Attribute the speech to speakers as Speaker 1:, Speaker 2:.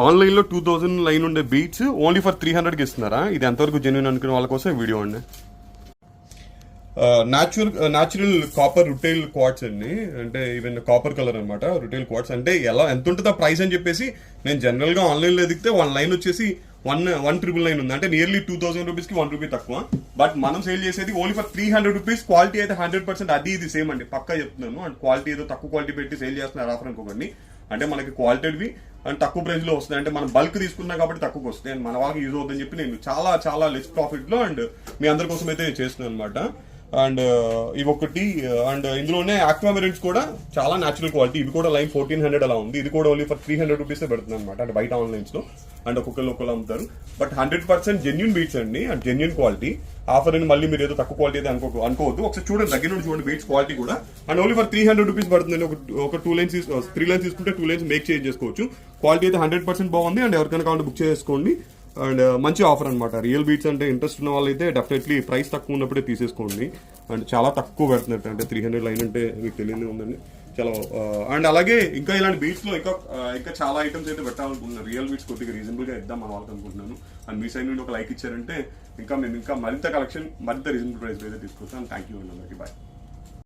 Speaker 1: ఆన్లైన్లో 2000 లైన్ ఉండే beats only for 300కి ఇస్తున్నారా? ఇది ఎంతవరకు జెన్యున్ అనుకునే వాళ్ళ కోసం వీడియో అండి. న్యాచురల్ కాపర్ రుటైల్ క్వార్ట్స్ అండి, అంటే ఈవెన్ కాపర్ కలర్ అనమాట రుటైల్ క్వార్ట్స్. అంటే ఎంత ఉంటుంది ఆ ప్రైస్ అని చెప్పేసి నేను జనరల్గా ఆన్లైన్లో ఎదిగితే 1 లైన్ వచ్చేసి 1,999 ఉంది, అంటే నియర్లీ 2000 రూపీస్కి 1 రూపీ తక్కువ. బట్ మనం సేల్ చేసేది ఓన్లీ ఫర్ 300 రూపీస్. క్వాలిటీ అయితే 100% అది ఇది సేమ్ అండి, పక్కా చెప్తున్నాను. అండ్ క్వాలిటీ ఏదో తక్కువ క్వాలిటీ పెట్టి సేల్ చేస్తున్నారు ఆఫర్ అనుకోకండి. అంటే మనకి క్వాలిటీవి అండ్ తక్కువ ప్రైస్ లో వస్తాయి, అంటే మనం బల్క్ తీసుకున్నా కాబట్టి తక్కువకి వస్తాయి. అండ్ మన వాళ్ళకి యూజ్ అవుతుందని చెప్పి నేను చాలా లెస్ ప్రాఫిట్ లో అండ్ మీ అందరి కోసం అయితే చేస్తున్నాను అనమాట. అండ్ ఇవి ఒకటి, అండ్ ఇందులోనే ఆక్వామెరెంట్స్ కూడా చాలా న్యాచురల్ క్వాలిటీ. ఇవి కూడా లైన్ 1400 అలా ఉంది. ఇది కూడా ఓన్లీ ఫర్ 300 రూపీసే పెడుతుంది అనమాట, అంటే బయట ఆన్లైన్స్ లో. అండ్ ఒక్కొక్కరు అమ్ముతారు. బట్ 100% జెన్యున్ బీట్స్ అండి, అండ్ జెన్యున్ క్వాలిటీ. ఆఫర్ అని మళ్ళీ మీరు ఏదో తక్కువ క్వాలిటీ అయితే అనుకోవద్దు. ఒకసారి చూడండి, దగ్గర నుండి చూడండి బీట్స్ క్వాలిటీ కూడా. అండ్ ఓన్లీ ఫర్ 300 రూపీస్ పడుతుంది. ఒక 3 లైన్స్ తీసుకుంటే 2 లైన్స్ మేక్ చేంజ్ చేసుకోవచ్చు. క్వాలిటీ అయితే 100% బాగుంది. అండ్ ఎవరికైనా కావాలంటే బుక్ చేసుకోండి. అండ్ మంచి ఆఫర్ అనమాట. రియల్ బీట్స్ అంటే ఇంట్రెస్ట్ ఉన్న వాళ్ళైతే డెఫినెట్లీ ప్రైస్ తక్కువ ఉన్నప్పుడే తీసేసుకోండి. అండ్ చాలా తక్కువ పెడుతున్నట్టు, అంటే 300 లైన్ అంటే మీకు తెలియదు ఉందండి చాలా. అండ్ అలాగే ఇంకా ఇలాంటి బీట్స్ లో ఇంకా చాలా ఐటమ్స్ అయితే పెట్టాలనుకుంటున్నాను. రియల్ బీట్స్ కొద్దిగా రీజనబుల్ గా ఇద్దాం మన వాళ్ళకి అనుకుంటున్నాను. అండ్ మీ సైడ్ నుండి ఒక లైక్ ఇచ్చారంటే మేము ఇంకా మరింత కలెక్షన్ మరింత రీజనబుల్ ప్రైస్ అయితే తీసుకొస్తాను. థ్యాంక్ యూ అండి, అందరికీ బాయ్.